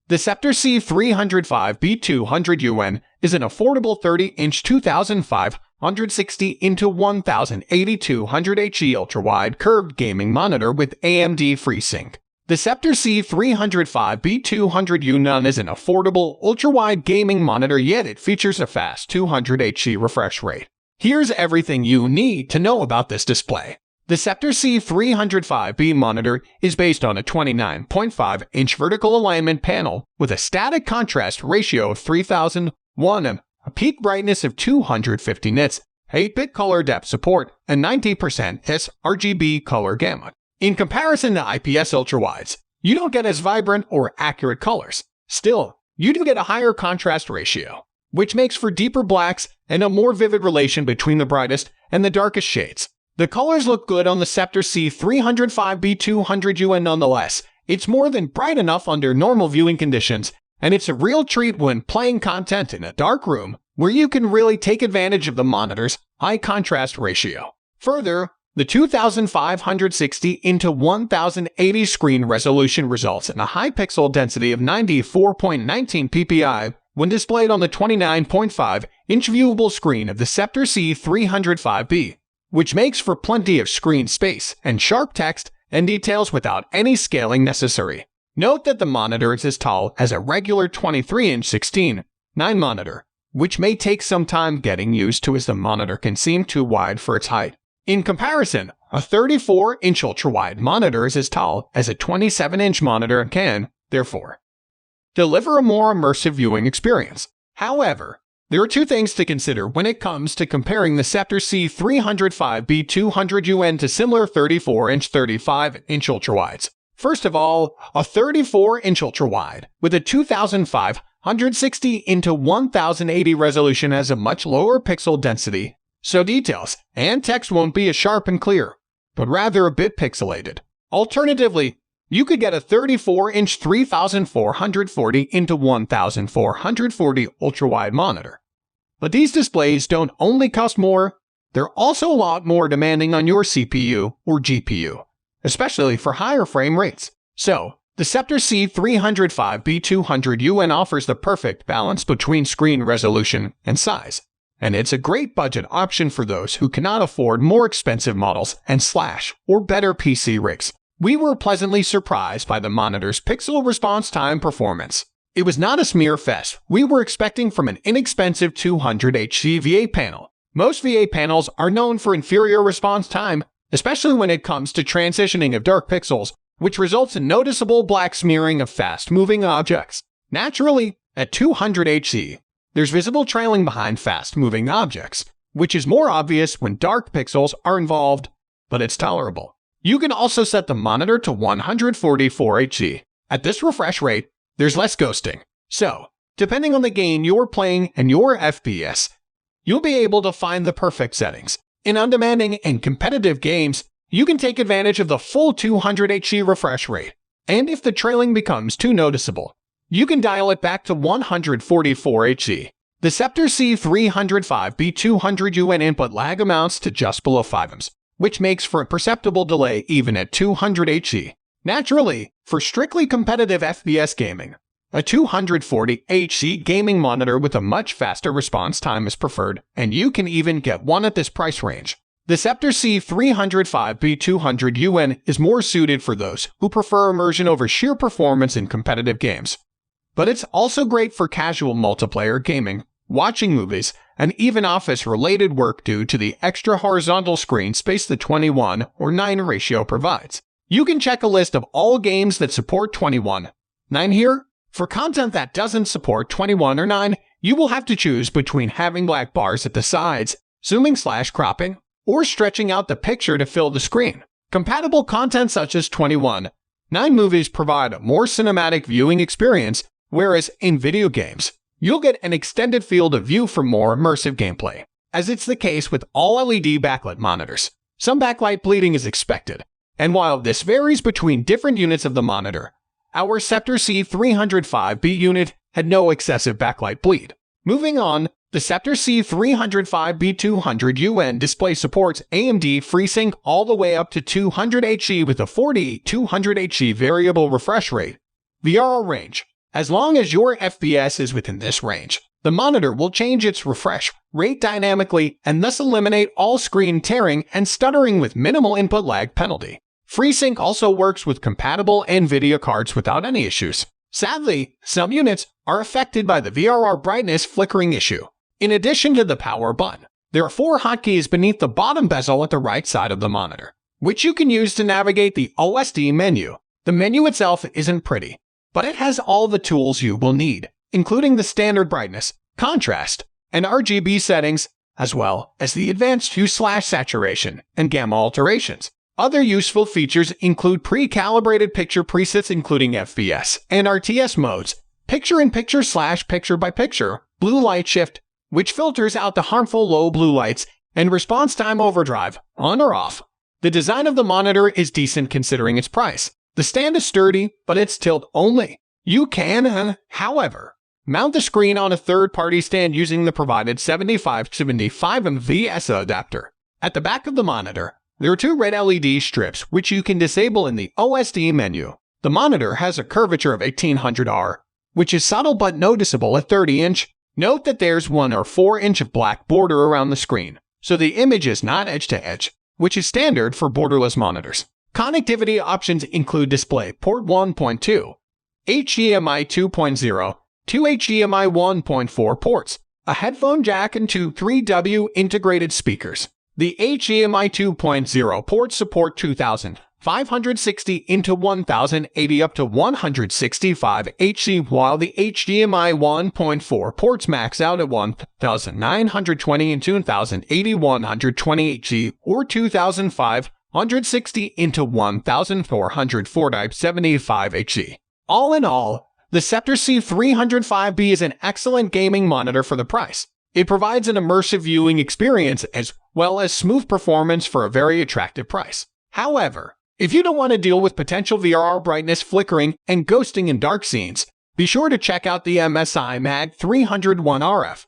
The Sceptre C305B200UN is an affordable 30-inch 2560 x 1080 200Hz ultra-wide curved gaming monitor with AMD FreeSync. The Sceptre C305B200UN is an affordable, ultra-wide gaming monitor, yet it features a fast 200Hz refresh rate. Here's everything you need to know about this display. The Sceptre C305B monitor is based on a 29.5-inch vertical alignment panel with a static contrast ratio of 3001, a peak brightness of 250 nits, 8-bit color depth support, and 90% sRGB color gamut. In comparison to IPS ultrawides, you don't get as vibrant or accurate colors. Still, you do get a higher contrast ratio, which makes for deeper blacks and a more vivid relation between the brightest and the darkest shades. The colors look good on the Sceptre C305B200UN nonetheless. It's more than bright enough under normal viewing conditions, and it's a real treat when playing content in a dark room where you can really take advantage of the monitor's high contrast ratio. Further, the 2560 x 1080 screen resolution results in a high pixel density of 94.19 ppi when displayed on the 29.5-inch viewable screen of the Sceptre C305B, which makes for plenty of screen space and sharp text and details without any scaling necessary. Note that the monitor is as tall as a regular 23-inch 16:9 monitor, which may take some time getting used to as the monitor can seem too wide for its height. In comparison, a 34-inch ultra-wide monitor is as tall as a 27-inch monitor and can, therefore, deliver a more immersive viewing experience. However, there are two things to consider when it comes to comparing the Sceptre C305B200UN to similar 34-inch, 35-inch ultrawides. First of all, a 34-inch ultrawide with a 2560 x 1080 resolution has a much lower pixel density, so details and text won't be as sharp and clear, but rather a bit pixelated. Alternatively, you could get a 34-inch 3440 x 1440 ultra-wide monitor. But these displays don't only cost more, they're also a lot more demanding on your CPU or GPU, especially for higher frame rates. So, the Sceptre C305B200UN offers the perfect balance between screen resolution and size, and it's a great budget option for those who cannot afford more expensive models and or better PC rigs. We were pleasantly surprised by the monitor's pixel response time performance. It was not a smear fest we were expecting from an inexpensive 200Hz VA panel. Most VA panels are known for inferior response time, especially when it comes to transitioning of dark pixels, which results in noticeable black smearing of fast-moving objects. Naturally, at 200Hz, there's visible trailing behind fast-moving objects, which is more obvious when dark pixels are involved, but it's tolerable. You can also set the monitor to 144Hz. At this refresh rate, there's less ghosting. So, depending on the game you're playing and your FPS, you'll be able to find the perfect settings. In undemanding and competitive games, you can take advantage of the full 200Hz refresh rate. And if the trailing becomes too noticeable, you can dial it back to 144Hz. The Sceptre C305B200UN input lag amounts to just below 5 ms, which makes for a perceptible delay even at 200Hz. Naturally, for strictly competitive FPS gaming, a 240Hz gaming monitor with a much faster response time is preferred, and you can even get one at this price range. The Sceptre C305B200UN is more suited for those who prefer immersion over sheer performance in competitive games. But it's also great for casual multiplayer gaming, watching movies, and even office-related work due to the extra horizontal screen space the 21:9 ratio provides. You can check a list of all games that support 21:9 here. For content that doesn't support 21:9, you will have to choose between having black bars at the sides, zooming/cropping, or stretching out the picture to fill the screen. Compatible content such as 21:9 movies provide a more cinematic viewing experience, whereas in video games, you'll get an extended field of view for more immersive gameplay. As it's the case with all LED backlit monitors, some backlight bleeding is expected, and while this varies between different units of the monitor, our Sceptre C305B unit had no excessive backlight bleed. Moving on, the Sceptre C305B200UN display supports AMD FreeSync all the way up to 200Hz with a 200Hz variable refresh rate. VRR range. As long as your FPS is within this range, the monitor will change its refresh rate dynamically and thus eliminate all screen tearing and stuttering with minimal input lag penalty. FreeSync also works with compatible NVIDIA cards without any issues. Sadly, some units are affected by the VRR brightness flickering issue. In addition to the power button, there are 4 hotkeys beneath the bottom bezel at the right side of the monitor, which you can use to navigate the OSD menu. The menu itself isn't pretty, but it has all the tools you will need, including the standard brightness, contrast, and RGB settings, as well as the advanced hue/saturation and gamma alterations. Other useful features include pre-calibrated picture presets including FPS and RTS modes, picture-in-picture/picture-by-picture, blue light shift, which filters out the harmful low blue lights, and response time overdrive, on or off. The design of the monitor is decent considering its price. The stand is sturdy, but it's tilt only. You can, however, mount the screen on a third-party stand using the provided 7575 MVS adapter. At the back of the monitor, there are 2 red LED strips which you can disable in the OSD menu. The monitor has a curvature of 1800R, which is subtle but noticeable at 30-inch. Note that there's 1 or 4-inch of black border around the screen, so the image is not edge-to-edge, which is standard for borderless monitors. Connectivity options include DisplayPort 1.2, HDMI 2.0, 2 HDMI 1.4 ports, a headphone jack and 2 3W integrated speakers. The HDMI 2.0 ports support 2560 into 1080 up to 165 Hz, while the HDMI 1.4 ports max out at 1920 and 2080 120 Hz or 2560 into 1440 75 Hz. All in all, the Sceptre C305B is an excellent gaming monitor for the price. It provides an immersive viewing experience as well as smooth performance for a very attractive price. However, if you don't want to deal with potential VRR brightness flickering and ghosting in dark scenes, be sure to check out the MSI Mag 301 RF.